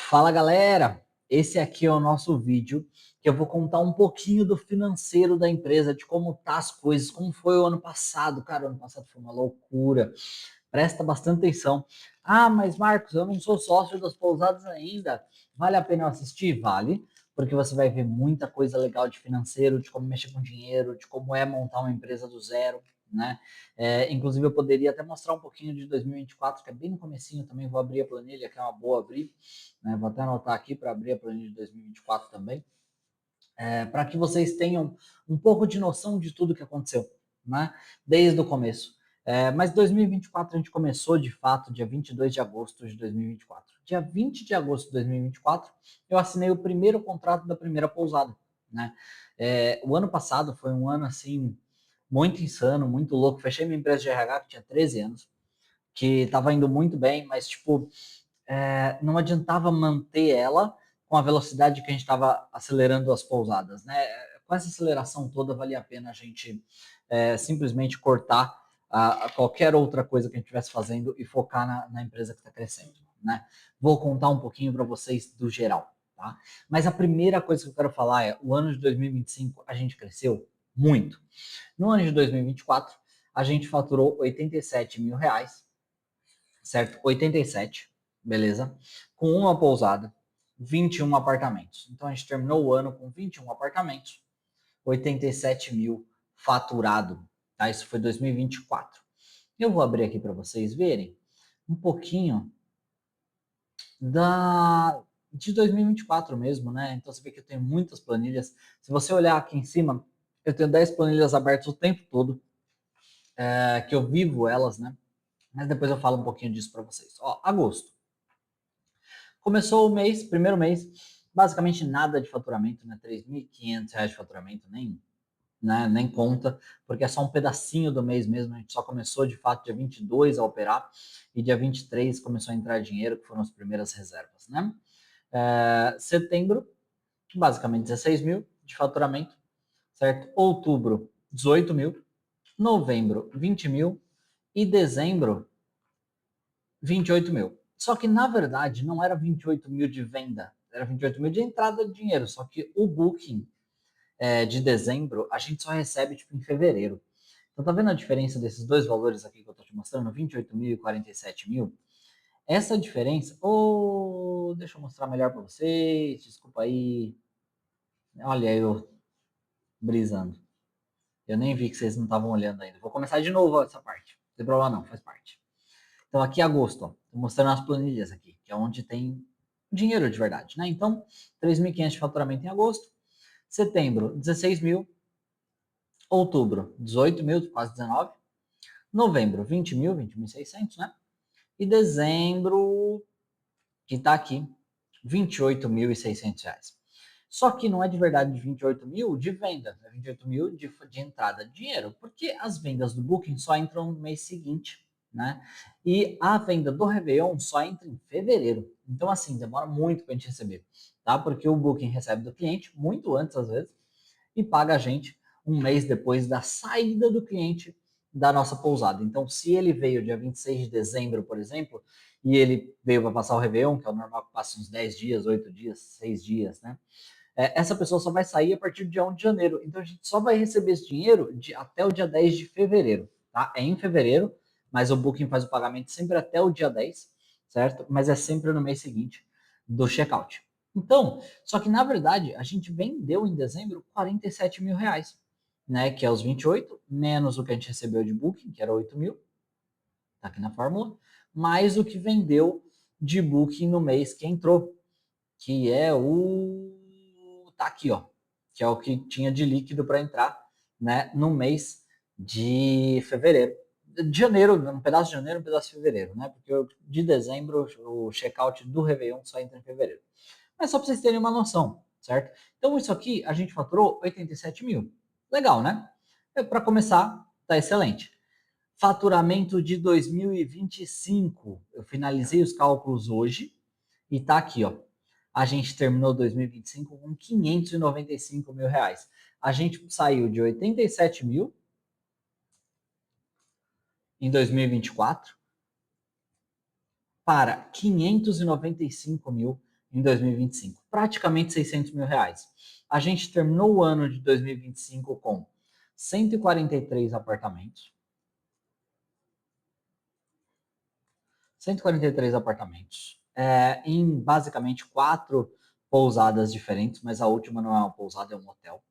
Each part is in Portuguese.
Fala galera, esse aqui é o nosso vídeo que eu vou contar um pouquinho do financeiro da empresa, de como tá as coisas, como foi o ano passado. Cara, o ano passado foi uma loucura. Presta bastante atenção. Ah, mas Marcos, eu não sou sócio das pousadas ainda. Vale a pena eu assistir? Vale, porque você vai ver muita coisa legal de financeiro, de como mexer com dinheiro, de como é montar uma empresa do zero, né? Inclusive eu poderia até mostrar um pouquinho de 2024, que é bem no comecinho também. Vou abrir a planilha, que é uma boa abrir, né? Vou até anotar aqui para abrir a planilha de 2024 também, para que vocês tenham um pouco de noção de tudo que aconteceu, né? Desde o começo. Mas 2024 a gente começou de fato dia 22 de agosto de 2024. Dia 20 de agosto de 2024 eu assinei o primeiro contrato da primeira pousada, né? O ano passado foi um ano assim muito insano, muito louco. Fechei minha empresa de RH que tinha 13 anos, que estava indo muito bem, mas tipo não adiantava manter ela com a velocidade que a gente estava acelerando as pousadas, né? Com essa aceleração toda, valia a pena a gente simplesmente cortar a qualquer outra coisa que a gente estivesse fazendo e focar na empresa que está crescendo, né? Vou contar um pouquinho para vocês do geral, tá? Mas a primeira coisa que eu quero falar é, o ano de 2025 a gente cresceu muito. No ano de 2024, a gente faturou 87 mil reais, certo? 87, beleza? Com uma pousada, 21 apartamentos. Então a gente terminou o ano com 21 apartamentos, 87 mil faturado, tá? Isso foi 2024. Eu vou abrir aqui para vocês verem um pouquinho de 2024 mesmo, né? Então você vê que eu tenho muitas planilhas. Se você olhar aqui em cima, eu tenho 10 planilhas abertas o tempo todo, que eu vivo elas, né? Mas depois eu falo um pouquinho disso para vocês. Ó, agosto. Começou o mês, primeiro mês, basicamente nada de faturamento, né? R$ 3.500 de faturamento, nem conta, porque é só um pedacinho do mês mesmo. A gente só começou de fato dia 22 a operar, e dia 23 começou a entrar dinheiro, que foram as primeiras reservas, né? Setembro, basicamente 16 mil de faturamento, certo? Outubro, 18 mil. Novembro, 20 mil. E dezembro, 28 mil. Só que, na verdade, não era 28 mil de venda, era 28 mil de entrada de dinheiro. Só que o booking de dezembro, a gente só recebe tipo, em fevereiro. Então, tá vendo a diferença desses dois valores aqui que eu tô te mostrando? 28 mil e 47 mil? Essa diferença... deixa eu mostrar melhor para vocês. Desculpa aí. Olha eu brisando. Eu nem vi que vocês não estavam olhando ainda. Vou começar de novo essa parte. Não tem problema não, faz parte. Então, aqui é agosto, ó. Tô mostrando as planilhas aqui, que é onde tem dinheiro de verdade, né? Então, 3.500 de faturamento em agosto. Setembro, 16 mil. Outubro, 18 mil, quase 19. Novembro, 20 mil, 20.600, né? E dezembro, que tá aqui, 28.600 reais. Só que não é de verdade 28 mil de venda, é 28 mil de entrada de dinheiro, porque as vendas do Booking só entram no mês seguinte, né? E a venda do Réveillon só entra em fevereiro. Então, assim, demora muito para a gente receber, tá? Porque o Booking recebe do cliente muito antes, às vezes, e paga a gente um mês depois da saída do cliente da nossa pousada. Então, se ele veio dia 26 de dezembro, por exemplo, e ele veio para passar o Réveillon, que é o normal que passa uns 10 dias, 8 dias, 6 dias, né? Essa pessoa só vai sair a partir do dia 1 de janeiro. Então a gente só vai receber esse dinheiro até o dia 10 de fevereiro, tá? É em fevereiro, mas o Booking faz o pagamento sempre até o dia 10, certo? Mas é sempre no mês seguinte do checkout. Então, só que na verdade a gente vendeu em dezembro 47 mil reais, né? Que é os 28, menos o que a gente recebeu de Booking, que era 8 mil, tá aqui na fórmula, mais o que vendeu de Booking no mês que entrou, que é o... tá aqui, ó, que é o que tinha de líquido para entrar, né, no mês de fevereiro. De janeiro, um pedaço de janeiro, um pedaço de fevereiro, né? Porque de dezembro o checkout do Réveillon só entra em fevereiro. Mas só para vocês terem uma noção, certo? Então isso aqui a gente faturou 87 mil. Legal, né? Para começar, tá excelente. Faturamento de 2025. Eu finalizei os cálculos hoje e tá aqui, ó. A gente terminou 2025 com 595 mil reais. A gente saiu de 87 mil em 2024 para 595 mil em 2025? Praticamente 600 mil reais. A gente terminou o ano de 2025 com 143 apartamentos. 143 apartamentos. Em basicamente 4 pousadas diferentes, mas a última não é uma pousada, é um hotel.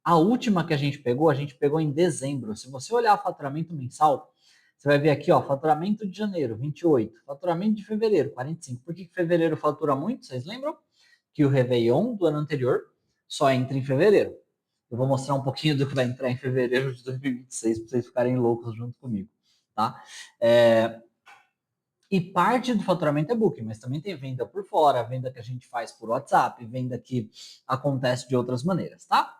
A última que a gente pegou em dezembro. Se você olhar o faturamento mensal, você vai ver aqui, ó, faturamento de janeiro, 28. Faturamento de fevereiro, 45. Por que fevereiro fatura muito? Vocês lembram? Que o Réveillon do ano anterior só entra em fevereiro. Eu vou mostrar um pouquinho do que vai entrar em fevereiro de 2026 para vocês ficarem loucos junto comigo, tá? E parte do faturamento é booking, mas também tem venda por fora, venda que a gente faz por WhatsApp, venda que acontece de outras maneiras, tá?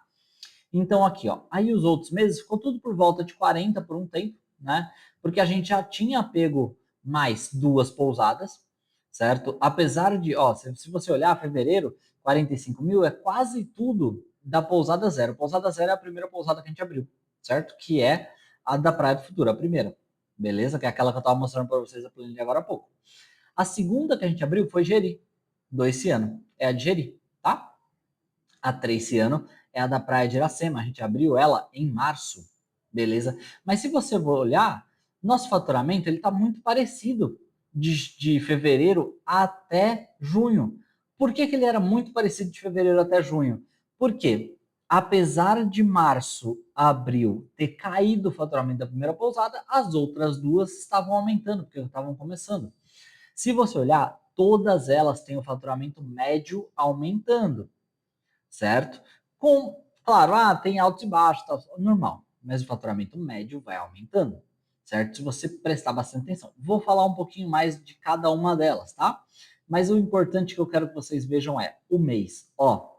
Então aqui, ó, aí os outros meses ficou tudo por volta de 40 por um tempo, né? Porque a gente já tinha pego mais 2 pousadas, certo? Apesar de, ó, se você olhar, fevereiro, 45 mil é quase tudo da pousada zero. Pousada zero é a primeira pousada que a gente abriu, certo? Que é a da Praia do Futuro, a primeira. Beleza? Que é aquela que eu tava mostrando para vocês a planilha agora há pouco. A segunda que a gente abriu foi Jeri, do esse ano. É a de Jeri, tá? A 3 esse ano é a da Praia de Iracema. A gente abriu ela em março, beleza? Mas se você for olhar, nosso faturamento ele está muito parecido de fevereiro até junho. Por que, que ele era muito parecido de fevereiro até junho? Porque, apesar de março, abril ter caído o faturamento da primeira pousada, as outras duas estavam aumentando, porque estavam começando. Se você olhar, todas elas têm o faturamento médio aumentando, certo? Com, claro, tem altos e baixos, tal, normal, mas o faturamento médio vai aumentando, certo? Se você prestar bastante atenção. Vou falar um pouquinho mais de cada uma delas, tá? Mas o importante que eu quero que vocês vejam é o mês. Ó,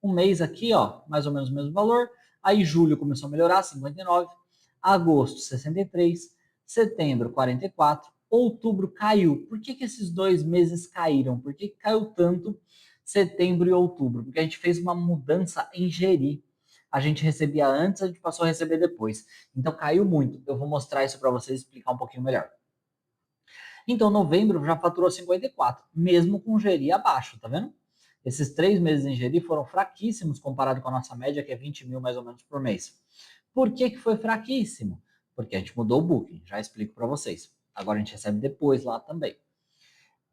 um mês aqui, ó, mais ou menos o mesmo valor. Aí julho começou a melhorar, 59. Agosto, 63. Setembro, 44. Outubro caiu. Por que esses 2 meses caíram? Por que caiu tanto setembro e outubro? Porque a gente fez uma mudança em Jeri. A gente recebia antes, a gente passou a receber depois. Então caiu muito. Eu vou mostrar isso para vocês explicar um pouquinho melhor. Então, novembro já faturou 54, mesmo com Jeri abaixo, tá vendo? Esses 3 meses em Jeri foram fraquíssimos comparado com a nossa média, que é 20 mil mais ou menos por mês. Por que foi fraquíssimo? Porque a gente mudou o booking, já explico para vocês. Agora a gente recebe depois lá também.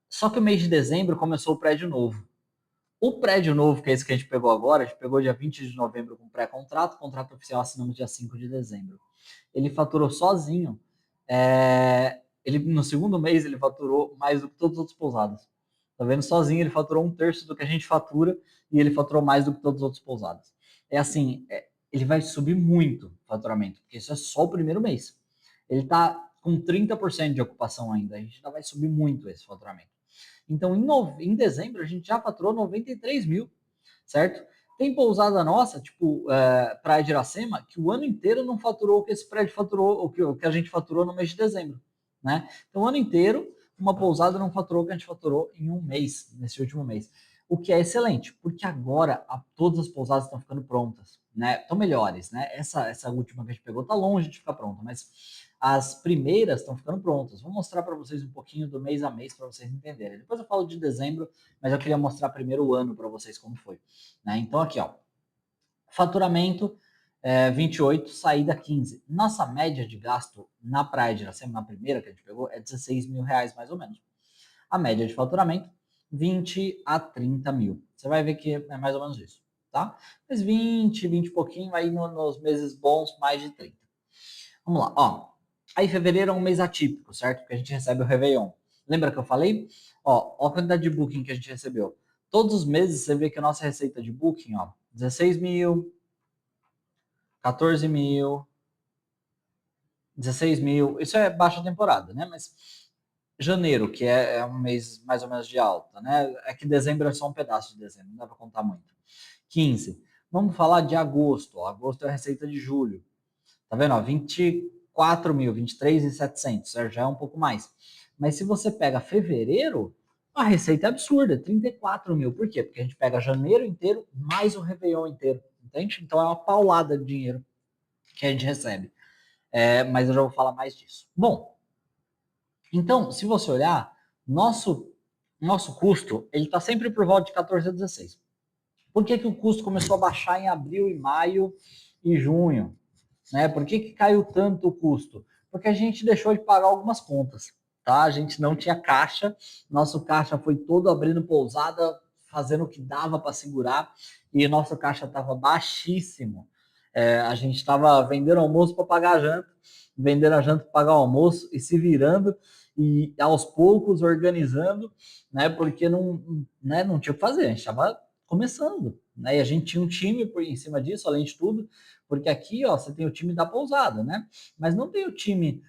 Só que o mês de dezembro começou o prédio novo. O prédio novo, que é esse que a gente pegou agora, a gente pegou dia 20 de novembro com pré-contrato, contrato oficial assinamos dia 5 de dezembro. Ele faturou sozinho. Ele, no segundo mês, ele faturou mais do que todos os outros pousadas. Tá vendo? Sozinho ele faturou 1/3 do que a gente fatura e ele faturou mais do que todos os outros pousadas. É assim, ele vai subir muito o faturamento, porque isso é só o primeiro mês. Ele tá com 30% de ocupação ainda, a gente ainda vai subir muito esse faturamento. Então, em dezembro, a gente já faturou 93 mil, certo? Tem pousada nossa, tipo Praia de Iracema, que o ano inteiro não faturou o que esse prédio faturou, o que a gente faturou no mês de dezembro, né? Então, o ano inteiro, uma pousada não faturou o que a gente faturou em um mês, nesse último mês. O que é excelente, porque agora todas as pousadas estão ficando prontas, né? Estão melhores, né? Essa última que a gente pegou está longe de ficar pronta, mas as primeiras estão ficando prontas. Vou mostrar para vocês um pouquinho do mês a mês para vocês entenderem. Depois eu falo de dezembro, mas eu queria mostrar primeiro o ano para vocês como foi. Né? Então aqui, ó, faturamento 28, saída 15. Nossa média de gasto na Praia de Iracema, na primeira que a gente pegou, é 16 mil reais mais ou menos. A média de faturamento, 20 a 30 mil. Você vai ver que é mais ou menos isso, tá? Mas 20 e pouquinho, aí nos meses bons, mais de 30. Vamos lá, ó. Aí fevereiro é um mês atípico, certo? Porque a gente recebe o Réveillon. Lembra que eu falei? Ó a quantidade de booking que a gente recebeu. Todos os meses você vê que a nossa receita de booking, ó, 16 mil, 14 mil, 16 mil. Isso é baixa temporada, né? Mas janeiro, que é um mês mais ou menos de alta, né? É que dezembro é só um pedaço de dezembro, não dá para contar muito. 15. Vamos falar de agosto. Ó. Agosto é a receita de julho. Tá vendo? Ó, 24 mil, 23.700, certo? Já é um pouco mais. Mas se você pega fevereiro, a receita é absurda, 34 mil. Por quê? Porque a gente pega janeiro inteiro mais o Réveillon inteiro, entende? Então é uma paulada de dinheiro que a gente recebe. Mas eu já vou falar mais disso. Bom, então, se você olhar, nosso nosso custo, ele está sempre por volta de 14 a 16. Por que o custo começou a baixar em abril e maio e junho? Né? Por que caiu tanto o custo? Porque a gente deixou de pagar algumas contas. Tá? A gente não tinha caixa, nosso caixa foi todo abrindo pousada, fazendo o que dava para segurar, e nosso caixa estava baixíssimo. A gente estava vendendo almoço para pagar a janta, vendendo a janta para pagar o almoço e se virando e aos poucos organizando, né? Porque não tinha o que fazer, a gente estava começando, né? E a gente tinha um time por em cima disso, além de tudo, porque aqui, ó, você tem o time da pousada, né? Mas não tem o time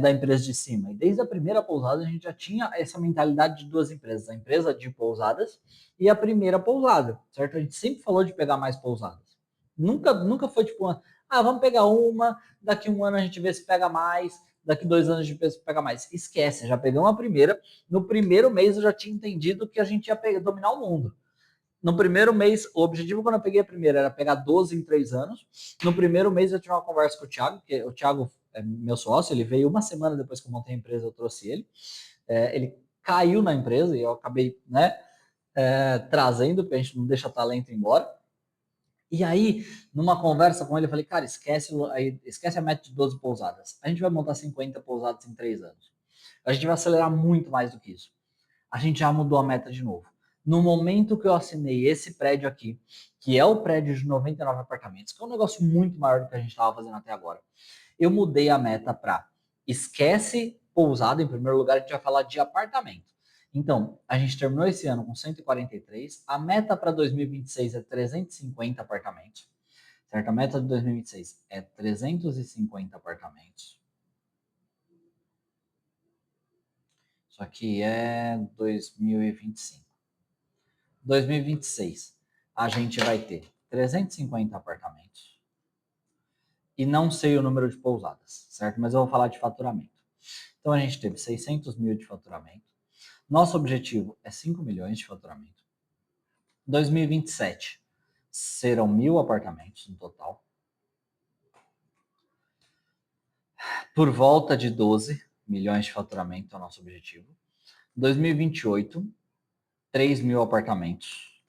da empresa de cima. E desde a primeira pousada a gente já tinha essa mentalidade de duas empresas, a empresa de pousadas e a primeira pousada, certo? A gente sempre falou de pegar mais pousadas. Nunca foi tipo, vamos pegar uma, daqui um ano a gente vê se pega mais, daqui 2 anos a gente vê se pega mais. Esquece, já pegamos a primeira. No primeiro mês eu já tinha entendido que a gente ia dominar o mundo. No primeiro mês, o objetivo quando eu peguei a primeira era pegar 12 em 3 anos. No primeiro mês eu tive uma conversa com o Thiago, que o Thiago é meu sócio, ele veio uma semana depois que eu montei a empresa, eu trouxe ele. Ele caiu na empresa e eu acabei, né, trazendo, porque a gente não deixa talento embora. E aí, numa conversa com ele, eu falei, cara, esquece a meta de 12 pousadas. A gente vai montar 50 pousadas em 3 anos. A gente vai acelerar muito mais do que isso. A gente já mudou a meta de novo. No momento que eu assinei esse prédio aqui, que é o prédio de 99 apartamentos, que é um negócio muito maior do que a gente estava fazendo até agora, eu mudei a meta para esquece pousada, em primeiro lugar, a gente vai falar de apartamento. Então, a gente terminou esse ano com 143, a meta para 2026 é 350 apartamentos, certo? A meta de 2026 é 350 apartamentos. Isso aqui é 2025. 2026, a gente vai ter 350 apartamentos. E não sei o número de pousadas, certo? Mas eu vou falar de faturamento. Então, a gente teve 600 mil de faturamento. Nosso objetivo é 5 milhões de faturamento. 2027, serão 1.000 apartamentos no total. Por volta de 12 milhões de faturamento é o nosso objetivo. 2028, 3 mil apartamentos.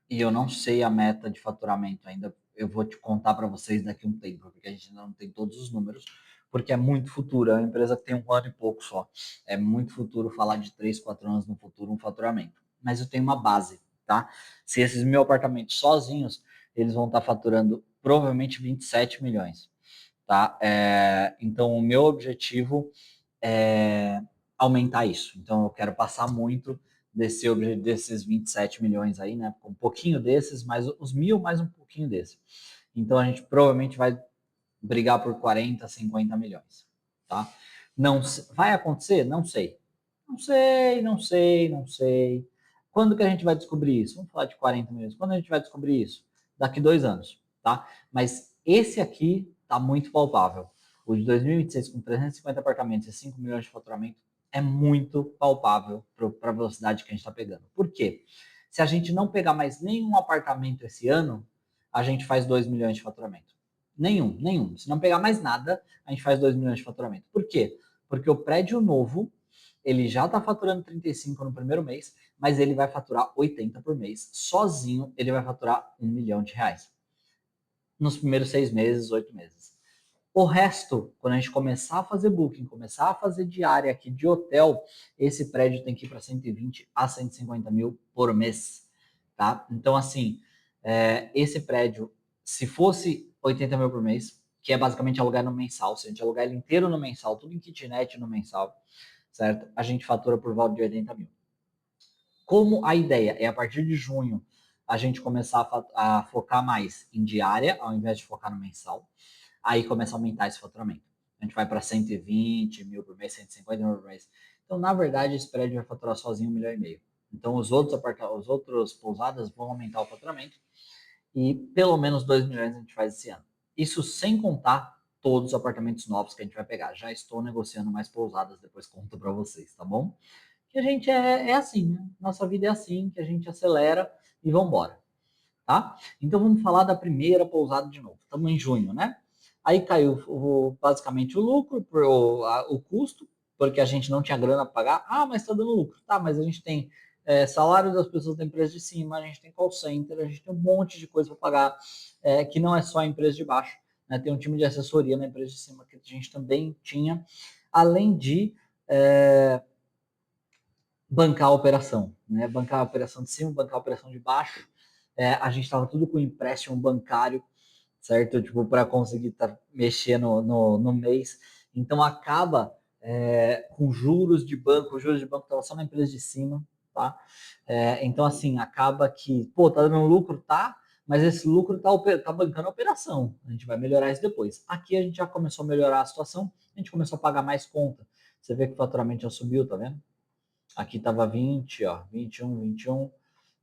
E eu não sei a meta de faturamento ainda. Eu vou te contar para vocês daqui a um tempo, porque a gente ainda não tem todos os números, porque é muito futuro. É uma empresa que tem 1 ano e pouco só. É muito futuro falar de 3, 4 anos no futuro um faturamento. Mas eu tenho uma base, tá? Se esses 1.000 apartamentos sozinhos, eles vão estar faturando provavelmente 27 milhões, tá? Então, o meu objetivo é aumentar isso. Então, eu quero passar muito desses 27 milhões aí, né? Um pouquinho desses, mais os 1.000, mais um pouquinho desse. Então, a gente provavelmente vai brigar por 40, 50 milhões, tá? Não vai acontecer? Não sei. Não sei. Quando que a gente vai descobrir isso? Vamos falar de 40 milhões. Quando a gente vai descobrir isso? Daqui 2 anos, tá? Mas esse aqui tá muito palpável. O de 2026 com 350 apartamentos e 5 milhões de faturamento é muito palpável para a velocidade que a gente está pegando. Por quê? Se a gente não pegar mais nenhum apartamento esse ano, a gente faz 2 milhões de faturamento. Nenhum. Se não pegar mais nada, a gente faz 2 milhões de faturamento. Por quê? Porque o prédio novo, ele já está faturando 35 no primeiro mês, mas ele vai faturar 80 por mês. Sozinho, ele vai faturar 1 milhão de reais. Nos primeiros 6 meses, 8 meses. O resto, quando a gente começar a fazer booking, começar a fazer diária aqui de hotel, esse prédio tem que ir para 120 a 150 mil por mês, tá? Então, assim, esse prédio, se fosse 80 mil por mês, que é basicamente alugar no mensal, se a gente alugar ele inteiro no mensal, tudo em kitnet no mensal, certo? A gente fatura por volta de 80 mil. Como a ideia é a partir de junho a gente começar a focar mais em diária, ao invés de focar no mensal, aí começa a aumentar esse faturamento. A gente vai para 120 mil por mês, 150 mil por mês. Então, na verdade, esse prédio vai faturar sozinho 1,5 milhão. Então, os outros pousadas vão aumentar o faturamento e pelo menos 2 milhões a gente faz esse ano. Isso sem contar todos os apartamentos novos que a gente vai pegar. Já estou negociando mais pousadas, depois conto para vocês, tá bom? Que a gente é assim, né? Nossa vida é assim, que a gente acelera e vamos embora, tá? Então vamos falar da primeira pousada de novo. Estamos em junho, né? Aí caiu basicamente o lucro, o custo, porque a gente não tinha grana para pagar. Ah, mas está dando lucro. Tá, mas a gente tem salário das pessoas da empresa de cima, a gente tem call center, a gente tem um monte de coisa para pagar, que não é só a empresa de baixo, né? Tem um time de assessoria na empresa de cima que a gente também tinha, além de bancar a operação, né? Bancar a operação de cima, bancar a operação de baixo. A gente estava tudo com empréstimo bancário, certo? Tipo, para conseguir mexer no mês. Então acaba com juros de banco, os juros de banco estavam só na empresa de cima, tá? Então, assim, acaba que, pô, tá dando lucro, tá? Mas esse lucro tá bancando a operação. A gente vai melhorar isso depois. Aqui a gente já começou a melhorar a situação, a gente começou a pagar mais conta. Você vê que o faturamento já subiu, tá vendo? Aqui tava 20, ó, 21,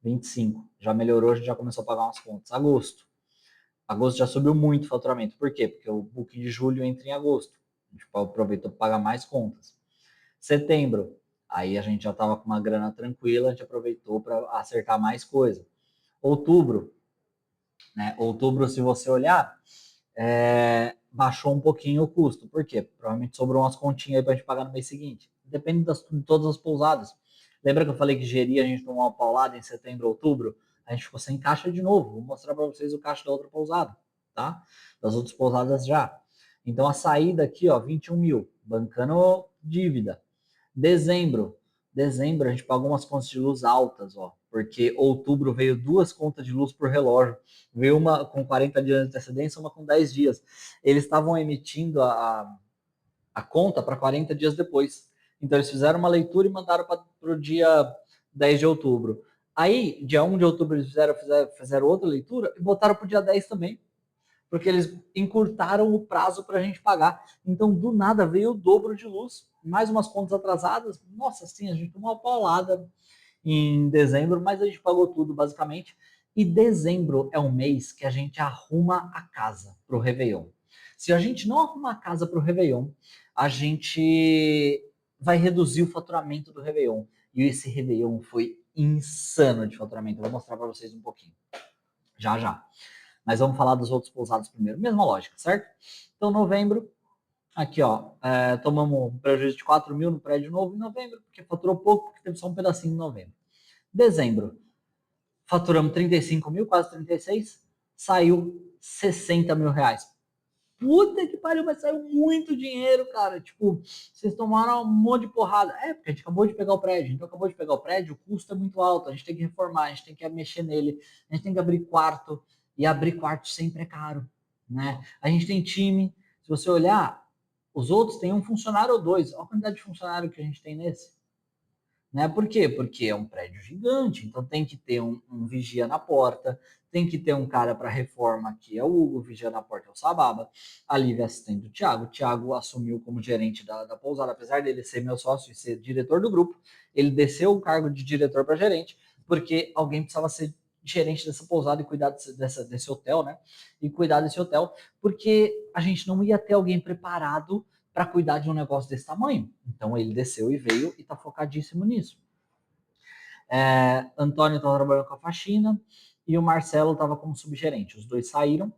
25. Já melhorou, a gente já começou a pagar umas contas. Agosto já subiu muito o faturamento. Por quê? Porque o booking de julho entra em agosto. A gente aproveitou para pagar mais contas. Setembro, aí a gente já estava com uma grana tranquila, a gente aproveitou para acertar mais coisa. Outubro, né? Outubro, se você olhar, baixou um pouquinho o custo. Por quê? Provavelmente sobrou umas continhas aí para a gente pagar no mês seguinte. Depende de todas as pousadas. Lembra que eu falei que geria a gente tomou uma paulada em setembro, outubro? A gente ficou sem caixa de novo. Vou mostrar para vocês o caixa da outra pousada, tá? Das outras pousadas já. Então a saída aqui, ó, 21 mil, bancando dívida. Dezembro a gente pagou umas contas de luz altas, ó, porque outubro veio 2 contas de luz por relógio. Veio uma com 40 dias de antecedência, uma com 10 dias. Eles estavam emitindo a conta para 40 dias depois. Então eles fizeram uma leitura e mandaram para o dia 10 de outubro. Aí, dia 1 de outubro, eles fizeram outra leitura e botaram para o dia 10 também, porque eles encurtaram o prazo para a gente pagar. Então, do nada, veio o dobro de luz, mais umas contas atrasadas. Nossa, sim, a gente tomou uma paulada em dezembro, mas a gente pagou tudo, basicamente. E dezembro é um mês que a gente arruma a casa para o Réveillon. Se a gente não arrumar a casa para o Réveillon, a gente vai reduzir o faturamento do Réveillon. E esse Réveillon foi insano de faturamento. Eu vou mostrar para vocês um pouquinho. Já, já. Mas vamos falar dos outros pousados primeiro. Mesma lógica, certo? Então, novembro, aqui, ó, tomamos um prejuízo de 4 mil no prédio novo em novembro, porque faturou pouco, porque teve só um pedacinho em novembro. Dezembro, faturamos 35 mil, quase 36, saiu 60 mil reais. Puta que pariu, mas saiu muito dinheiro, cara. Tipo, vocês tomaram um monte de porrada. Porque a gente acabou de pegar o prédio. Então, acabou de pegar o prédio, o custo é muito alto. A gente tem que reformar, a gente tem que mexer nele, a gente tem que abrir quarto. E abrir quarto sempre é caro, né? A gente tem time. Se você olhar, os outros têm um funcionário ou dois. Olha a quantidade de funcionário que a gente tem nesse. Né? Por quê? Porque é um prédio gigante, então tem que ter um vigia na porta, tem que ter um cara para reforma, que é o Hugo, vigia na porta é o Sababa, a Lívia é assistente do Thiago, o Thiago assumiu como gerente da pousada, apesar dele ser meu sócio e ser diretor do grupo, ele desceu o cargo de diretor para gerente, porque alguém precisava ser gerente dessa pousada e cuidar desse hotel, né? E cuidar desse hotel, porque a gente não ia ter alguém preparado para cuidar de um negócio desse tamanho. Então ele desceu e veio e está focadíssimo nisso. Antônio estava trabalhando com a faxina e o Marcelo estava como subgerente. Os dois saíram,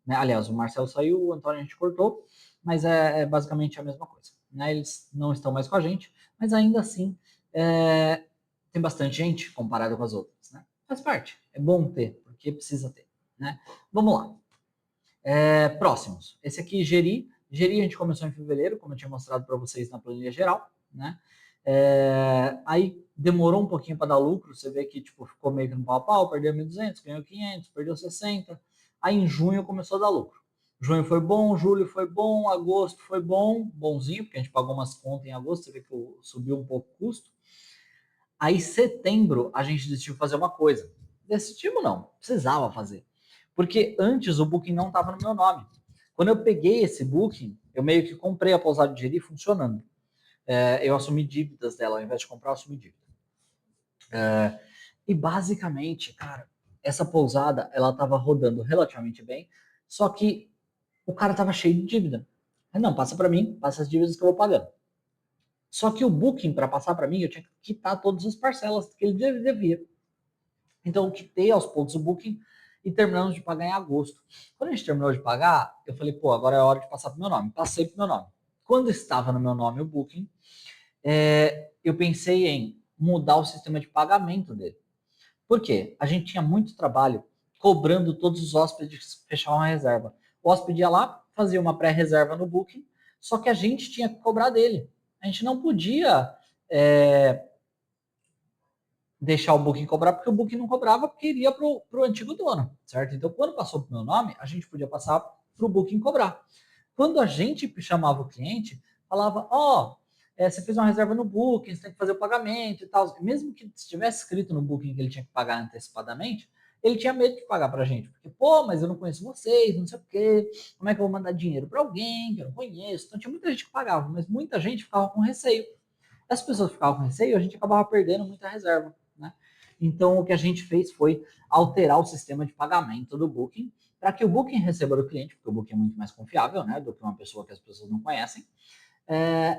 né? Aliás, o Marcelo saiu, o Antônio a gente cortou, mas basicamente a mesma coisa. Né? Eles não estão mais com a gente, mas ainda assim tem bastante gente comparado com as outras. Né? Faz parte, é bom ter, porque precisa ter. Né? Vamos lá. Próximos. Esse aqui, Geri. Geri a gente começou em fevereiro, como eu tinha mostrado para vocês na planilha geral, né? Aí demorou um pouquinho para dar lucro, você vê que tipo, ficou meio que no pau a pau, perdeu 1.200, ganhou 500, perdeu 60. Aí em junho começou a dar lucro. Junho foi bom, julho foi bom, agosto foi bom, bonzinho, porque a gente pagou umas contas em agosto, você vê que subiu um pouco o custo. Aí setembro a gente decidiu fazer uma coisa. Decidimos não, precisava fazer. Porque antes o booking não estava no meu nome. Quando eu peguei esse booking, eu meio que comprei a pousada de Jeri funcionando. Eu assumi dívidas dela, ao invés de comprar, eu assumi dívida. E basicamente, cara, essa pousada, ela estava rodando relativamente bem, só que o cara estava cheio de dívida. Não, passa para mim, passa as dívidas que eu vou pagando. Só que o booking, para passar para mim, eu tinha que quitar todas as parcelas que ele devia. Então, eu quitei aos poucos o booking e terminamos de pagar em agosto. Quando a gente terminou de pagar, eu falei, pô, agora é hora de passar para o meu nome. Passei para o meu nome. Quando estava no meu nome o booking, eu pensei em mudar o sistema de pagamento dele. Por quê? A gente tinha muito trabalho cobrando todos os hóspedes que fechavam a reserva. O hóspede ia lá, fazia uma pré-reserva no Booking, só que a gente tinha que cobrar dele. A gente não podia deixar o Booking cobrar, porque o Booking não cobrava, porque iria para o antigo dono, certo? Então, quando passou para o meu nome, a gente podia passar para o Booking cobrar. Quando a gente chamava o cliente, falava, você fez uma reserva no Booking, você tem que fazer o pagamento e tal. Mesmo que estivesse escrito no Booking que ele tinha que pagar antecipadamente, ele tinha medo de pagar pra gente. Porque, mas eu não conheço vocês, não sei o quê, como é que eu vou mandar dinheiro para alguém que eu não conheço? Então tinha muita gente que pagava, mas muita gente ficava com receio. As pessoas ficavam com receio, a gente acabava perdendo muita reserva, né? Então o que a gente fez foi alterar o sistema de pagamento do Booking para que o Booking receba do cliente, porque o Booking é muito mais confiável, né, do que uma pessoa que as pessoas não conhecem,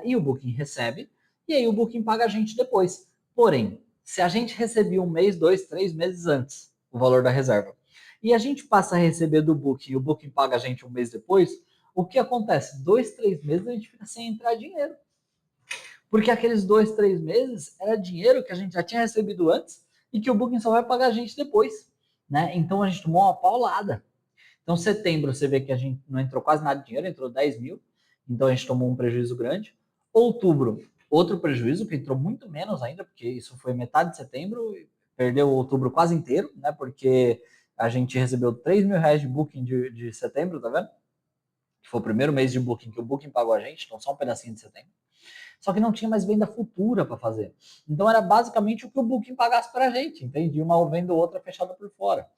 e o Booking recebe, e aí o Booking paga a gente depois. Porém, se a gente recebia 1 mês, 2, 3 meses antes o valor da reserva, e a gente passa a receber do Booking e o Booking paga a gente 1 mês depois, o que acontece? 2, 3 meses a gente fica sem entrar dinheiro. Porque aqueles 2, 3 meses era dinheiro que a gente já tinha recebido antes e que o Booking só vai pagar a gente depois, né? Então a gente tomou uma paulada. Então, setembro, você vê que a gente não entrou quase nada de dinheiro, entrou 10 mil, então a gente tomou um prejuízo grande. Outubro, outro prejuízo, que entrou muito menos ainda, porque isso foi metade de setembro, perdeu outubro quase inteiro, né? Porque a gente recebeu 3 mil reais de booking de setembro, tá vendo? Que foi o primeiro mês de booking que o booking pagou a gente, então só um pedacinho de setembro. Só que não tinha mais venda futura para fazer. Então era basicamente o que o booking pagasse para a gente, entende? Uma venda ou outra fechada por fora.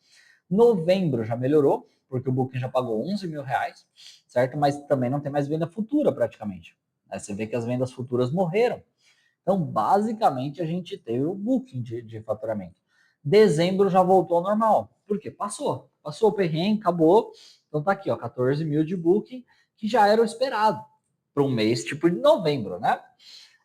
Novembro já melhorou, porque o Booking já pagou 11 mil reais, certo? Mas também não tem mais venda futura praticamente. Aí você vê que as vendas futuras morreram. Então, basicamente, a gente teve o Booking de faturamento. Dezembro já voltou ao normal. Por quê? Passou. Passou o perrengue, acabou. Então tá aqui, 14 mil de Booking, que já era o esperado para um mês tipo de novembro, né?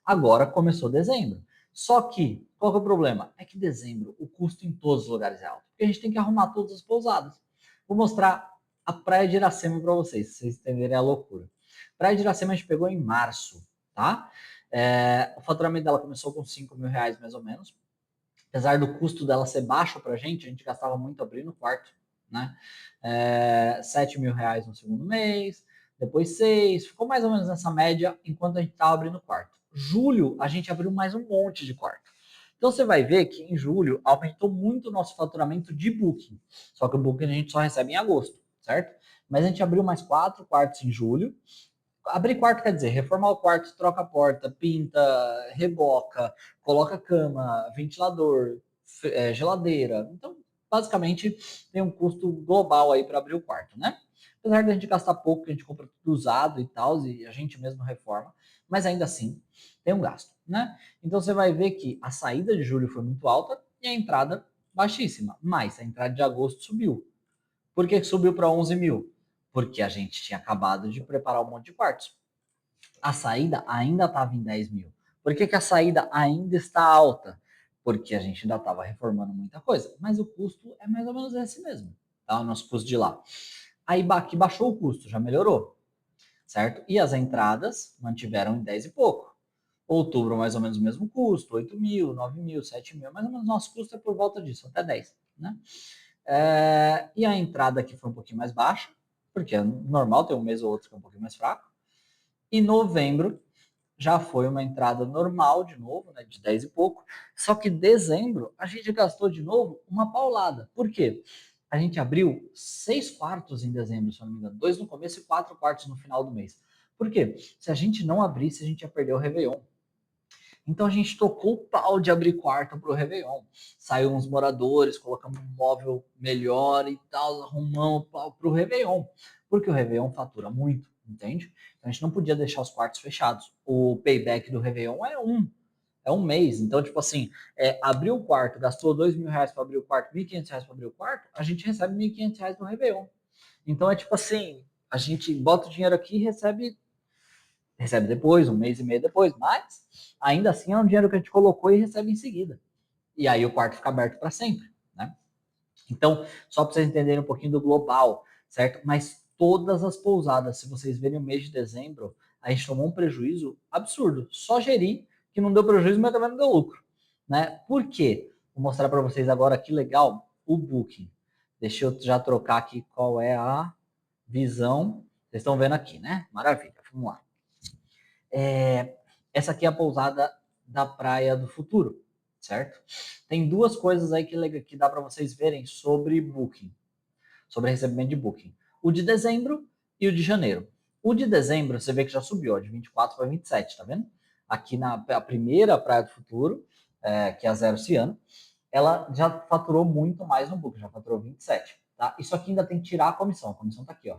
Agora começou dezembro. Só que, qual que é o problema? É que dezembro o custo em todos os lugares é alto. Porque a gente tem que arrumar todas as pousadas. Vou mostrar a Praia de Iracema para vocês, se vocês entenderem a loucura. Praia de Iracema a gente pegou em março, tá? O faturamento dela começou com 5 mil reais mais ou menos. Apesar do custo dela ser baixo para a gente gastava muito abrindo o quarto, né? 7 mil reais no segundo mês, depois 6, ficou mais ou menos nessa média enquanto a gente estava abrindo o quarto. Julho, a gente abriu mais um monte de quarto. Então você vai ver que em julho aumentou muito o nosso faturamento de booking. Só que o booking a gente só recebe em agosto, certo? Mas a gente abriu mais 4 quartos em julho. Abrir quarto quer dizer reformar o quarto, troca a porta, pinta, reboca, coloca cama, ventilador, geladeira. Então, basicamente, tem um custo global aí para abrir o quarto, né? Apesar de a gente gastar pouco, a gente compra tudo usado e tal, e a gente mesmo reforma, mas ainda assim tem um gasto, né? Então você vai ver que a saída de julho foi muito alta e a entrada baixíssima, mas a entrada de agosto subiu. Por que subiu para 11 mil? Porque a gente tinha acabado de preparar um monte de quartos. A saída ainda estava em 10 mil. Por que a saída ainda está alta? Porque a gente ainda estava reformando muita coisa. Mas o custo é mais ou menos esse mesmo. Tá? O nosso custo de lá. Aí que baixou o custo, já melhorou. Certo? E as entradas mantiveram em 10 e pouco. Outubro, mais ou menos o mesmo custo, 8 mil, 9 mil, 7 mil, mais ou menos nosso custo é por volta disso, até 10. Né? E a entrada aqui foi um pouquinho mais baixa, porque é normal ter um mês ou outro que é um pouquinho mais fraco. E novembro já foi uma entrada normal de novo, né, de 10 e pouco. Só que dezembro a gente gastou de novo uma paulada. Por quê? A gente abriu 6 quartos em dezembro, se eu não me engano. 2 no começo e 4 quartos no final do mês. Por quê? Se a gente não abrisse, a gente ia perder o Réveillon. Então a gente tocou o pau de abrir quarto pro Réveillon. Saiu uns moradores, colocamos um móvel melhor e tal, arrumamos o pau pro Réveillon. Porque o Réveillon fatura muito, entende? Então a gente não podia deixar os quartos fechados. O payback do Réveillon é um mês. Então, tipo assim, abriu o quarto, gastou 2 mil reais para abrir o quarto, 1.500 reais para abrir o quarto, a gente recebe 1.500 reais no Réveillon. Então é tipo assim, a gente bota o dinheiro aqui e recebe depois, um mês e meio depois, mas ainda assim é um dinheiro que a gente colocou e recebe em seguida. E aí o quarto fica aberto para sempre, né? Então, só para vocês entenderem um pouquinho do global, certo? Mas todas as pousadas, se vocês verem o mês de dezembro, a gente tomou um prejuízo absurdo. Só gerir, que não deu prejuízo, mas também não deu lucro. né? Por quê? Vou mostrar para vocês agora que legal o Booking. Deixa eu já trocar aqui qual é a visão. Vocês estão vendo aqui, né? Maravilha, vamos lá. Essa aqui é a pousada da Praia do Futuro, certo? Tem duas coisas aí que dá para vocês verem sobre Booking, sobre recebimento de Booking. O de dezembro e o de janeiro. O de dezembro, você vê que já subiu, ó, de 24 para 27, tá vendo? Aqui na a primeira Praia do Futuro, que é a Zero Ciano, ela já faturou muito mais no Booking, já faturou 27, tá? Isso aqui ainda tem que tirar a comissão tá aqui, ó.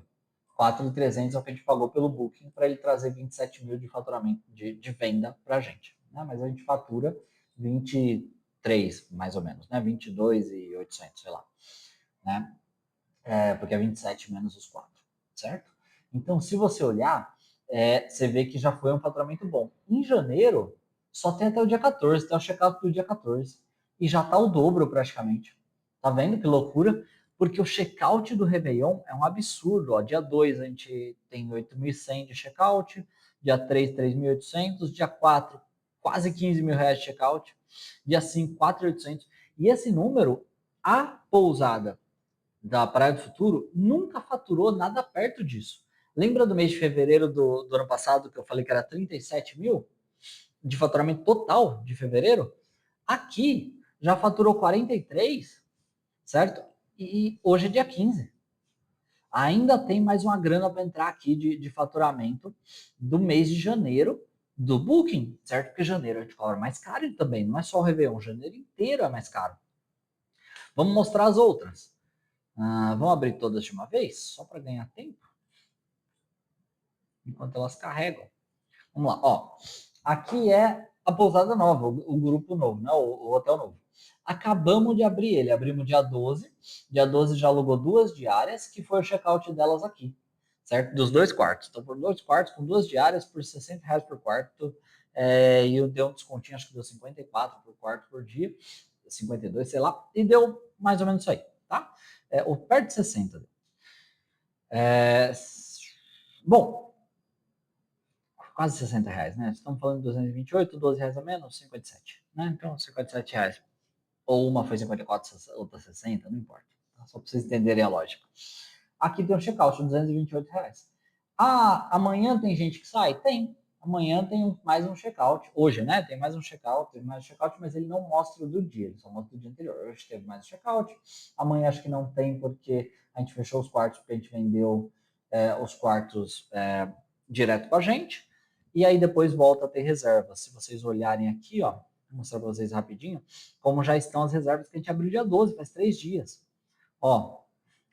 4.300 é o que a gente pagou pelo Booking para ele trazer 27 mil de faturamento de venda para a gente, né? Mas a gente fatura 23, mais ou menos, né? 22.800, sei lá, né? Porque é 27 menos os 4, certo? Então, se você olhar, você vê que já foi um faturamento bom. Em janeiro, só tem até o dia 14, tem o check-out do dia 14. E já tá o dobro praticamente. Tá vendo que loucura? Porque o check-out do Réveillon é um absurdo. Ó. Dia 2 a gente tem 8.100 de check-out, dia 3, 3.800, dia 4, quase 15 mil reais de check-out, dia 5, 4.800. E esse número, a pousada da Praia do Futuro nunca faturou nada perto disso. Lembra do mês de fevereiro do ano passado que eu falei que era 37 mil de faturamento total de fevereiro? Aqui já faturou 43, certo? E hoje é dia 15. Ainda tem mais uma grana para entrar aqui de faturamento do mês de janeiro do Booking, certo? Porque janeiro a gente cobra mais caro também, não é só o Réveillon, janeiro inteiro é mais caro. Vamos mostrar as outras. Vamos abrir todas de uma vez, só para ganhar tempo, enquanto elas carregam. Vamos lá, ó. Aqui é a pousada nova, o grupo novo, né? O hotel novo. Acabamos de abrir ele, abrimos dia 12. Dia 12 já alugou 2 diárias, que foi o check-out delas aqui, certo? Dos 2 quartos. Então, por 2 quartos, com 2 diárias, por 60 reais por quarto. E eu dei um descontinho, acho que deu 54 por quarto por dia, 52, sei lá, e deu mais ou menos isso aí, tá? Ou perto de 60. Bom, quase 60 reais, né? Estamos falando de 228, 12 reais a menos, 57, né? Então, 57 reais. Ou uma foi 54, outra 60, não importa. Tá? Só para vocês entenderem a lógica. Aqui tem um check-out de 228 reais. Amanhã tem gente que sai? Tem. Amanhã tem mais um check-out. Hoje, né? Tem mais um check-out, mas ele não mostra o do dia, ele só mostra o dia anterior. Hoje teve mais um check-out. Amanhã acho que não tem, porque a gente fechou os quartos, porque a gente vendeu os quartos direto com a gente. E aí depois volta a ter reservas. Se vocês olharem aqui, ó, vou mostrar para vocês rapidinho, como já estão as reservas que a gente abriu dia 12, faz 3 dias. Ó,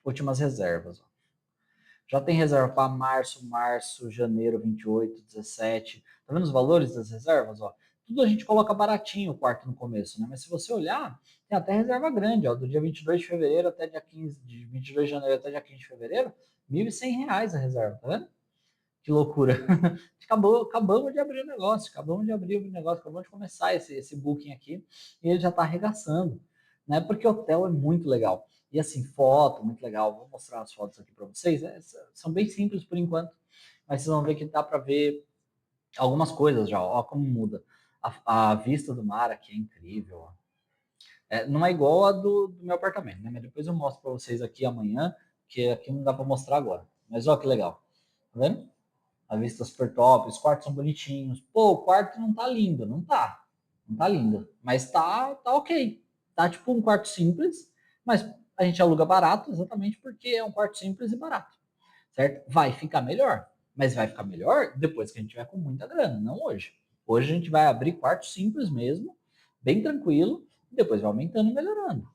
últimas reservas. Ó. Já tem reserva para março, janeiro, 28, 17. Tá vendo os valores das reservas? Ó? Tudo a gente coloca baratinho o quarto no começo, né? Mas se você olhar, tem até reserva grande, ó, do dia 22 de fevereiro até dia 15, de 22 de janeiro até dia 15 de fevereiro, R$ 1.100 a reserva, tá vendo? Que loucura. Acabamos de abrir o negócio, acabamos de começar esse booking aqui, e ele já está arregaçando, né? Porque hotel é muito legal. E assim, foto, muito legal. Vou mostrar as fotos aqui para vocês. São bem simples por enquanto, mas vocês vão ver que dá para ver algumas coisas já. Ó, como muda. A vista do mar aqui é incrível. Não é igual a do meu apartamento, né? Mas depois eu mostro para vocês aqui amanhã, que aqui não dá para mostrar agora. Mas ó que legal. Tá vendo? A vista super top, os quartos são bonitinhos. Pô, o quarto não tá lindo, não tá. Não tá lindo. Mas tá ok. Tá tipo um quarto simples, mas a gente aluga barato exatamente porque é um quarto simples e barato. Certo? Vai ficar melhor. Mas vai ficar melhor depois que a gente tiver com muita grana, não hoje. Hoje a gente vai abrir quarto simples mesmo, bem tranquilo, e depois vai aumentando e melhorando.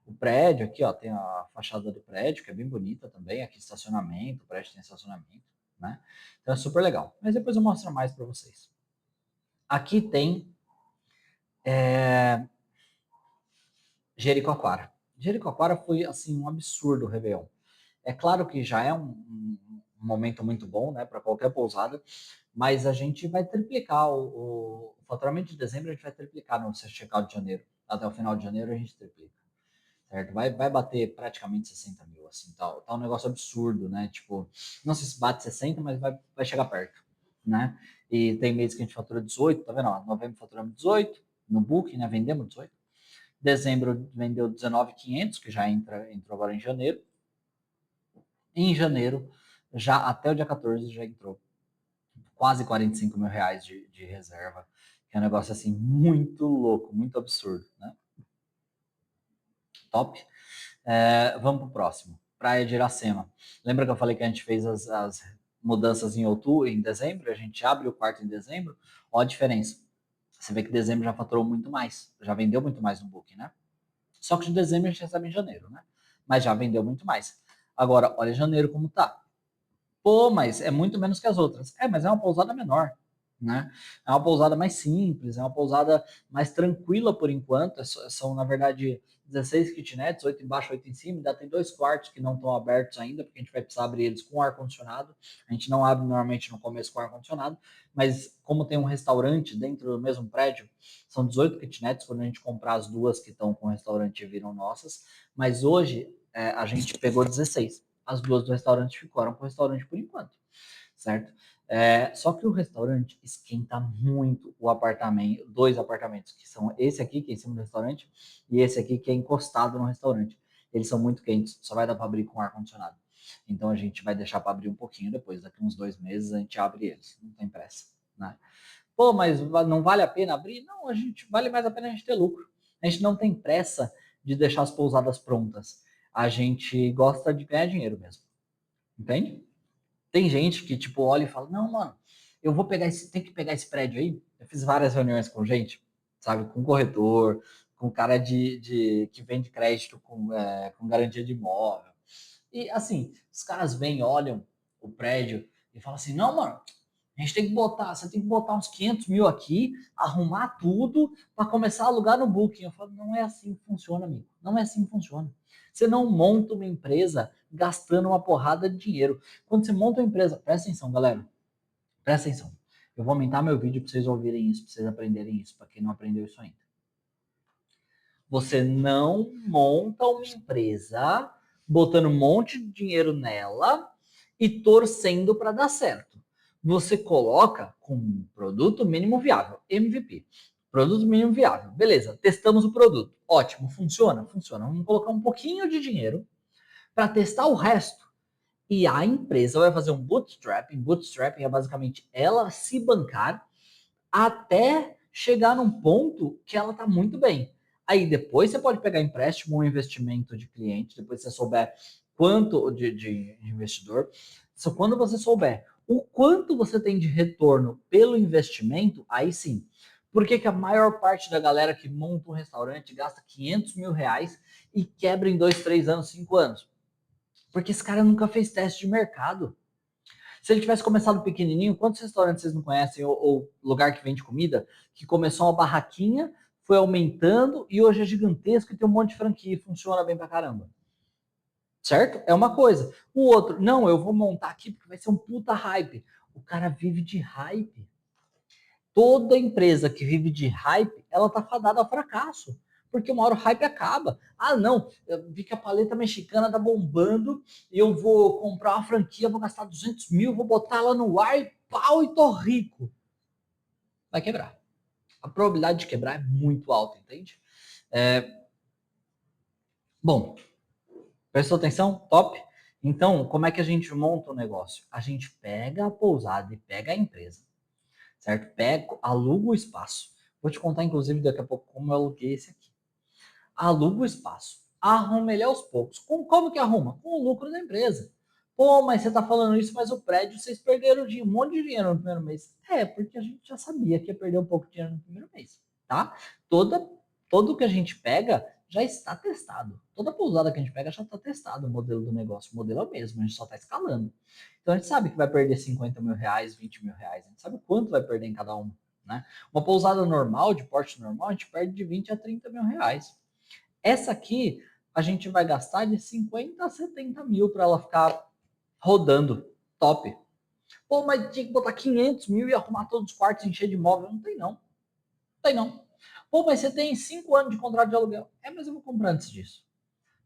O prédio aqui, ó, tem a fachada do prédio, que é bem bonita também. Aqui estacionamento, o prédio tem estacionamento, né? Então é super legal. Mas depois eu mostro mais para vocês. Aqui tem Jericoacoara. Jericoacoara foi, assim, um absurdo o Réveillon. É claro que já é um momento muito bom, né, para qualquer pousada, mas a gente vai triplicar o faturamento de dezembro, a gente vai triplicar no check-out de janeiro. Até o final de janeiro a gente triplica. Certo? Vai bater praticamente 60 mil, assim, tá um negócio absurdo, né? Tipo, não sei se bate 60, mas vai chegar perto, né? E tem meses que a gente fatura 18, tá vendo? Ó, novembro faturamos 18, no Booking, né? Vendemos 18. Dezembro vendeu 19.500, que já entrou agora em janeiro. E em janeiro, já até o dia 14, já entrou quase 45 mil reais de reserva, que é um negócio assim muito louco, muito absurdo, né? Top. Vamos pro próximo. Praia de Iracema. Lembra que eu falei que a gente fez as mudanças em outubro, em dezembro? A gente abre o quarto em dezembro. Olha a diferença. Você vê que dezembro já faturou muito mais, já vendeu muito mais no Booking, né? Só que de dezembro a gente recebe em janeiro, né? Mas já vendeu muito mais. Agora, olha janeiro como tá. Pô, mas é muito menos que as outras. Mas é uma pousada menor, né? É uma pousada mais simples, é uma pousada mais tranquila por enquanto. São, na verdade, 16 kitnets, 8 embaixo, 8 em cima. Ainda tem 2 quartos que não estão abertos ainda, porque a gente vai precisar abrir eles com ar-condicionado. A gente não abre normalmente no começo com ar-condicionado, mas como tem um restaurante dentro do mesmo prédio, são 18 kitnets. Quando a gente comprar as duas que estão com o restaurante viram nossas. Mas hoje a gente pegou 16. As duas do restaurante ficaram com o restaurante por enquanto, certo? Só que o restaurante esquenta muito o apartamento, 2 apartamentos, que são esse aqui, que é em cima do restaurante, e esse aqui, que é encostado no restaurante. Eles são muito quentes, só vai dar para abrir com ar-condicionado. Então a gente vai deixar para abrir um pouquinho depois, daqui uns 2 meses a gente abre eles, não tem pressa, né? Pô, mas não vale a pena abrir? Não, vale mais a pena a gente ter lucro. A gente não tem pressa de deixar as pousadas prontas. A gente gosta de ganhar dinheiro mesmo. Entende? Tem gente que, tipo, olha e fala, não, mano, eu vou pegar tem que pegar esse prédio aí. Eu fiz várias reuniões com gente, sabe, com corretor, com cara que vende crédito com garantia de imóvel. E, assim, os caras vêm, olham o prédio e falam assim, não, mano, você tem que botar uns 500 mil aqui, arrumar tudo para começar a alugar no Booking. Eu falo, não é assim que funciona, amigo. Não é assim que funciona. Você não monta uma empresa gastando uma porrada de dinheiro. Quando você monta uma empresa, presta atenção, galera. Presta atenção. Eu vou aumentar meu vídeo para vocês ouvirem isso, para vocês aprenderem isso, para quem não aprendeu isso ainda. Você não monta uma empresa botando um monte de dinheiro nela e torcendo para dar certo. Você coloca com produto mínimo viável, MVP. Produto mínimo viável. Beleza, testamos o produto. Ótimo, funciona? Funciona. Vamos colocar um pouquinho de dinheiro para testar o resto. E a empresa vai fazer um bootstrapping. Bootstrapping é basicamente ela se bancar até chegar num ponto que ela está muito bem. Aí depois você pode pegar empréstimo ou investimento de cliente, depois você souber quanto de investidor. Só quando você souber o quanto você tem de retorno pelo investimento, aí sim. Por que, que a maior parte da galera que monta um restaurante gasta 500 mil reais e quebra em 2, 3 anos, 5 anos? Porque esse cara nunca fez teste de mercado. Se ele tivesse começado pequenininho, quantos restaurantes vocês não conhecem ou lugar que vende comida que começou uma barraquinha, foi aumentando e hoje é gigantesco e tem um monte de franquia e funciona bem pra caramba? Certo? É uma coisa. O outro, não, eu vou montar aqui porque vai ser um puta hype. O cara vive de hype. Toda empresa que vive de hype, ela tá fadada ao fracasso. Porque uma hora o hype acaba. Ah, não, eu vi que a paleta mexicana tá bombando e eu vou comprar uma franquia, vou gastar 200 mil, vou botar ela no ar e pau, e tô rico. Vai quebrar. A probabilidade de quebrar é muito alta, entende? Bom, prestou atenção? Top? Então, como é que a gente monta o negócio? A gente pega a pousada e pega a empresa, certo? Aluga o espaço. Vou te contar, inclusive, daqui a pouco como eu aluguei esse aqui. Aluga o espaço, arruma ele aos poucos. Como que arruma? Com o lucro da empresa. Pô, mas você está falando isso, mas o prédio vocês perderam um monte de dinheiro no primeiro mês. Porque a gente já sabia que ia perder um pouco de dinheiro no primeiro mês, tá? Todo que a gente pega já está testado. Toda pousada que a gente pega já está testado o modelo do negócio. O modelo é o mesmo, a gente só está escalando. Então a gente sabe que vai perder 50 mil reais, 20 mil reais. A gente sabe quanto vai perder em cada uma. Né? Uma pousada normal, de porte normal, a gente perde de 20 a 30 mil reais. Essa aqui, a gente vai gastar de 50 a 70 mil para ela ficar rodando. Top. Pô, mas tinha que botar 500 mil e arrumar todos os quartos, encher de móvel. Não tem não. Não tem não. Pô, mas você tem 5 anos de contrato de aluguel. Mas eu vou comprar antes disso.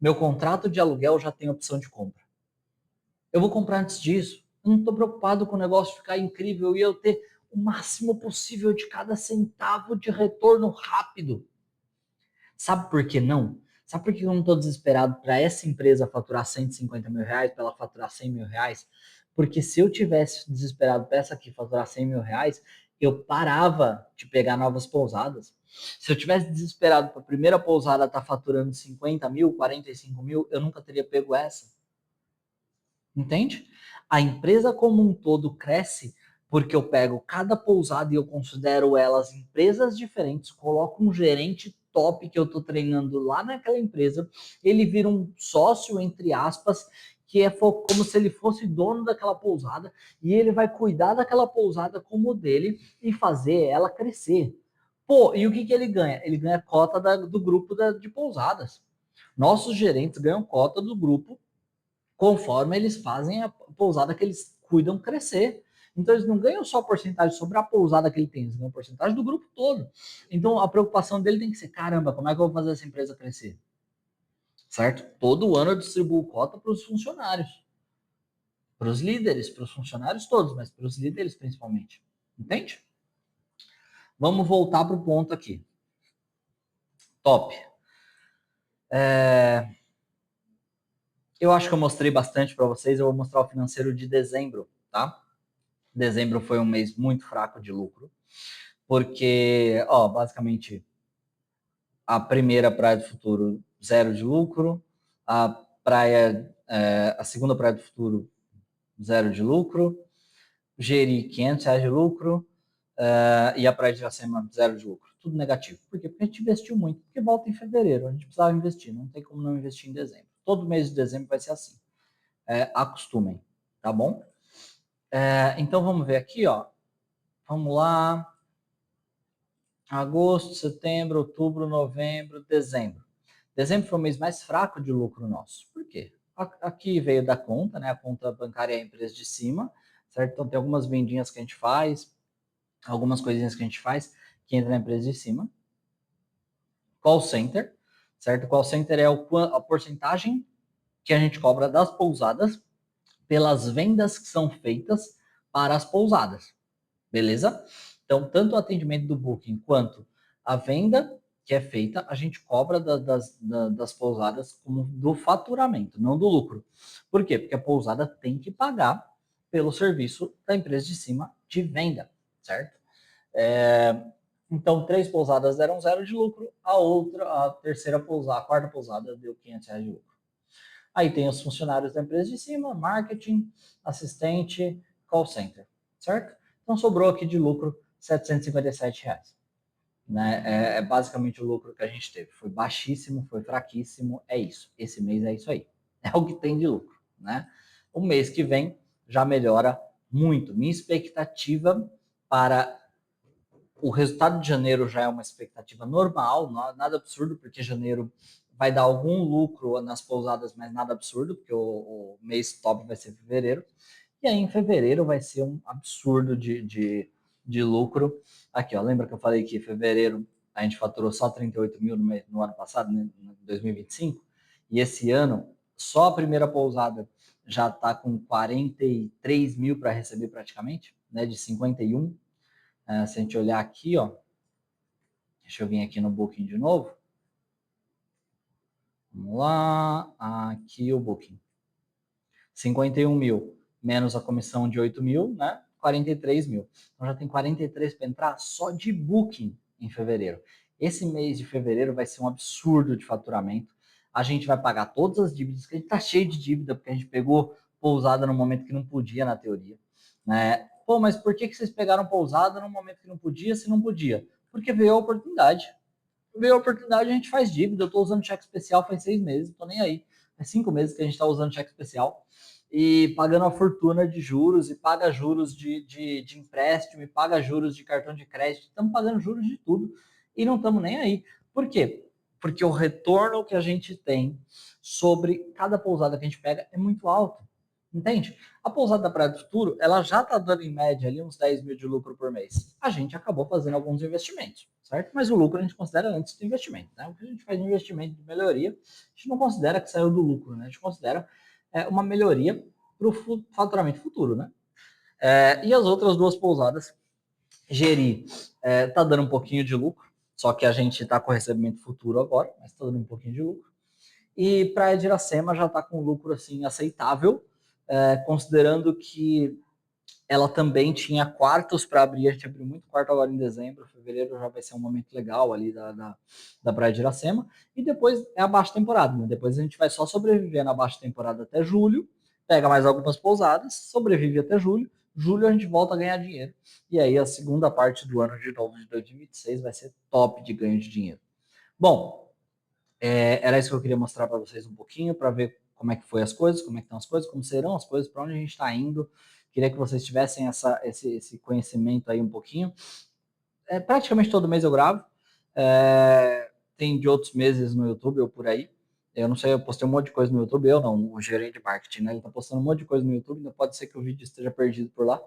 Meu contrato de aluguel já tem opção de compra. Eu vou comprar antes disso. Eu não estou preocupado com o negócio ficar incrível e eu ter o máximo possível de cada centavo de retorno rápido. Sabe por que não? Sabe por que eu não estou desesperado para essa empresa faturar 150 mil reais, para ela faturar 100 mil reais? Porque se eu tivesse desesperado para essa aqui faturar 100 mil reais, eu parava de pegar novas pousadas. Se eu tivesse desesperado para a primeira pousada estar faturando 50 mil, 45 mil, eu nunca teria pego essa. Entende? A empresa como um todo cresce porque eu pego cada pousada e eu considero elas empresas diferentes, coloco um gerente top que eu estou treinando lá naquela empresa, ele vira um sócio, entre aspas, que é como se ele fosse dono daquela pousada e ele vai cuidar daquela pousada como dele e fazer ela crescer. Pô, e o que ele ganha? Ele ganha cota do grupo de pousadas. Nossos gerentes ganham cota do grupo conforme eles fazem a pousada que eles cuidam crescer. Então eles não ganham só porcentagem sobre a pousada que ele tem, eles ganham porcentagem do grupo todo. Então a preocupação dele tem que ser, caramba, como é que eu vou fazer essa empresa crescer? Certo? Todo ano eu distribuo cota para os funcionários, para os líderes, para os funcionários todos, mas para os líderes principalmente. Entende? Vamos voltar para o ponto aqui. Top. Eu acho que eu mostrei bastante para vocês, eu vou mostrar o financeiro de dezembro, tá? Dezembro foi um mês muito fraco de lucro, porque, ó, basicamente, a primeira Praia do Futuro, zero de lucro, a segunda Praia do Futuro, zero de lucro, Jeri, 500 reais de lucro, e a Praia de Iracema, zero de lucro. Tudo negativo. Por quê? Porque a gente investiu muito, porque volta em fevereiro, a gente precisava investir, não tem como não investir em dezembro. Todo mês de dezembro vai ser assim. Acostumem, tá bom? Então vamos ver aqui, ó. Vamos lá. Agosto, setembro, outubro, novembro, dezembro. Dezembro foi o mês mais fraco de lucro nosso. Por quê? Aqui veio da conta, né? A conta bancária é a empresa de cima, certo? Então tem algumas vendinhas que a gente faz, algumas coisinhas que a gente faz que entra na empresa de cima. Call center, certo? Call center é a porcentagem que a gente cobra das pousadas pelas vendas que são feitas para as pousadas. Beleza? Então, tanto o atendimento do Booking quanto a venda que é feita, a gente cobra das pousadas como do faturamento, não do lucro. Por quê? Porque a pousada tem que pagar pelo serviço da empresa de cima de venda, certo? Então, 3 pousadas deram zero de lucro, a terceira pousada, a quarta pousada deu 500 reais de lucro. Aí tem os funcionários da empresa de cima, marketing, assistente, call center, certo? Então sobrou aqui de lucro R$ 757 reais. Né? É basicamente o lucro que a gente teve. Foi baixíssimo, foi fraquíssimo, é isso. Esse mês é isso aí. É o que tem de lucro. Né? O mês que vem já melhora muito. Minha expectativa para o resultado de janeiro já é uma expectativa normal, nada absurdo, porque janeiro vai dar algum lucro nas pousadas, mas nada absurdo, porque o mês top vai ser fevereiro. E aí em fevereiro vai ser um absurdo de lucro. Aqui, ó, lembra que eu falei que em fevereiro a gente faturou só 38 mil no ano passado, né, em 2025? E esse ano, só a primeira pousada já está com 43 mil para receber praticamente, né, de 51. Se a gente olhar aqui, ó, deixa eu vir aqui no Booking de novo. Vamos lá, aqui o Booking. 51 mil menos a comissão de 8 mil, né? 43 mil. Então já tem 43 para entrar só de Booking em fevereiro. Esse mês de fevereiro vai ser um absurdo de faturamento. A gente vai pagar todas as dívidas, que a gente tá cheio de dívida, porque a gente pegou pousada no momento que não podia, na teoria. Né? Pô, mas por que vocês pegaram pousada no momento que não podia, se não podia? Porque veio a oportunidade. Veio a oportunidade, a gente faz dívida. Eu estou usando cheque especial faz 6 meses, não tô nem aí. Faz 5 meses que a gente está usando cheque especial e pagando uma fortuna de juros, e paga juros de empréstimo, e paga juros de cartão de crédito. Estamos pagando juros de tudo e não estamos nem aí. Por quê? Porque o retorno que a gente tem sobre cada pousada que a gente pega é muito alto. Entende? A pousada da Praia do Futuro, ela já está dando em média ali uns 10 mil de lucro por mês. A gente acabou fazendo alguns investimentos, certo? Mas o lucro a gente considera antes do investimento, né? O que a gente faz de investimento de melhoria, a gente não considera que saiu do lucro, né? A gente considera uma melhoria para o faturamento futuro, né? E as outras duas pousadas Geri tá dando um pouquinho de lucro, só que a gente está com recebimento futuro agora, mas está dando um pouquinho de lucro. E Praia de Iracema já está com lucro assim aceitável, considerando que ela também tinha quartos para abrir, a gente abriu muito quarto agora em dezembro, fevereiro já vai ser um momento legal ali da Praia de Iracema, e depois é a baixa temporada, né? Depois a gente vai só sobreviver na baixa temporada até julho, pega mais algumas pousadas, sobrevive até julho, julho a gente volta a ganhar dinheiro, e aí a segunda parte do ano de novo, de 2026, vai ser top de ganho de dinheiro. Bom, era isso que eu queria mostrar para vocês um pouquinho, para ver como é que foi as coisas, como é que estão as coisas, como serão as coisas, para onde a gente está indo. Queria que vocês tivessem esse conhecimento aí um pouquinho. Praticamente todo mês eu gravo. Tem de outros meses no YouTube ou por aí. Eu não sei, eu postei um monte de coisa no YouTube, eu não, o gerente de marketing, né? Ele tá postando um monte de coisa no YouTube, ainda pode ser que o vídeo esteja perdido por lá,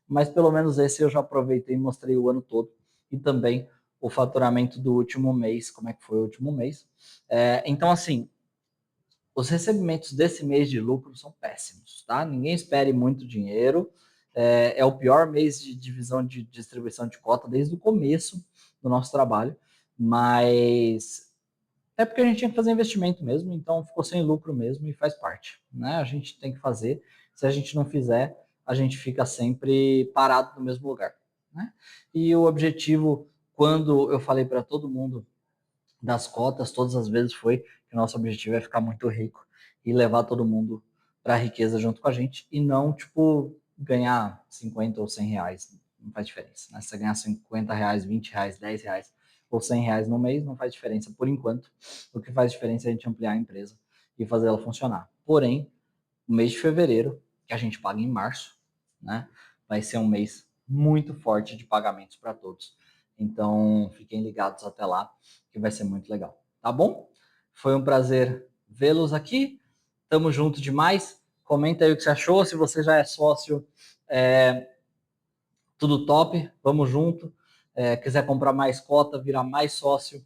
mas pelo menos esse eu já aproveitei e mostrei o ano todo, e também o faturamento do último mês, como é que foi o último mês. Então, assim, os recebimentos desse mês de lucro são péssimos, tá? Ninguém espere muito dinheiro. É o pior mês de divisão de distribuição de cota desde o começo do nosso trabalho, mas é porque a gente tinha que fazer investimento mesmo, então ficou sem lucro mesmo e faz parte, né? A gente tem que fazer. Se a gente não fizer, a gente fica sempre parado no mesmo lugar, né? E o objetivo, quando eu falei para todo mundo das cotas, todas as vezes foi que o nosso objetivo é ficar muito rico e levar todo mundo para a riqueza junto com a gente e não, tipo, ganhar 50 ou 100 reais. Não faz diferença, né? Se você ganhar 50 reais, 20 reais, 10 reais ou 100 reais no mês, não faz diferença por enquanto. O que faz diferença é a gente ampliar a empresa e fazer ela funcionar. Porém, o mês de fevereiro, que a gente paga em março, né? Vai ser um mês muito forte de pagamentos para todos. Então, fiquem ligados até lá, que vai ser muito legal. Tá bom? Foi um prazer vê-los aqui. Tamo junto demais. Comenta aí o que você achou. Se você já é sócio, tudo top. Vamos junto. Quiser comprar mais cota, virar mais sócio,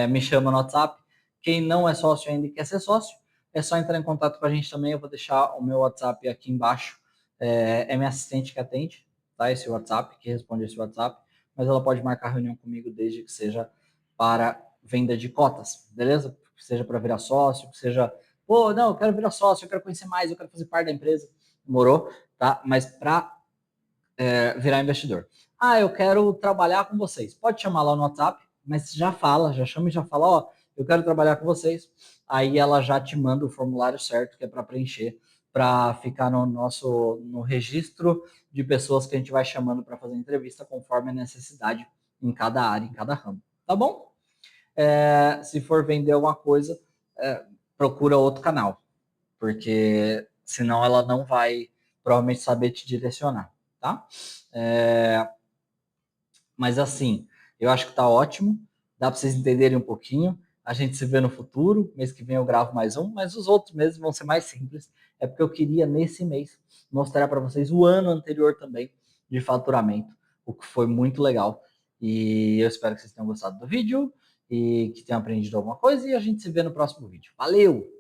me chama no WhatsApp. Quem não é sócio ainda e quer ser sócio, é só entrar em contato com a gente também. Eu vou deixar o meu WhatsApp aqui embaixo. É minha assistente que atende, tá? Esse WhatsApp, que responde esse WhatsApp. Mas ela pode marcar reunião comigo desde que seja para venda de cotas, beleza? Que seja para virar sócio, que seja, pô, não, eu quero virar sócio, eu quero conhecer mais, eu quero fazer parte da empresa. Demorou, tá? Mas para virar investidor. Ah, eu quero trabalhar com vocês. Pode chamar lá no WhatsApp, mas já fala, já chama e já fala, ó, eu quero trabalhar com vocês. Aí ela já te manda o formulário certo que é para preencher, para ficar no registro de pessoas que a gente vai chamando para fazer entrevista conforme a necessidade em cada área, em cada ramo. Tá bom? Se for vender alguma coisa, procura outro canal, porque senão ela não vai provavelmente saber te direcionar, tá? Mas assim, eu acho que tá ótimo, dá para vocês entenderem um pouquinho. A gente se vê no futuro, mês que vem eu gravo mais um, mas os outros meses vão ser mais simples. É porque eu queria nesse mês mostrar para vocês o ano anterior também de faturamento, o que foi muito legal. E eu espero que vocês tenham gostado do vídeo e que tenham aprendido alguma coisa e a gente se vê no próximo vídeo. Valeu!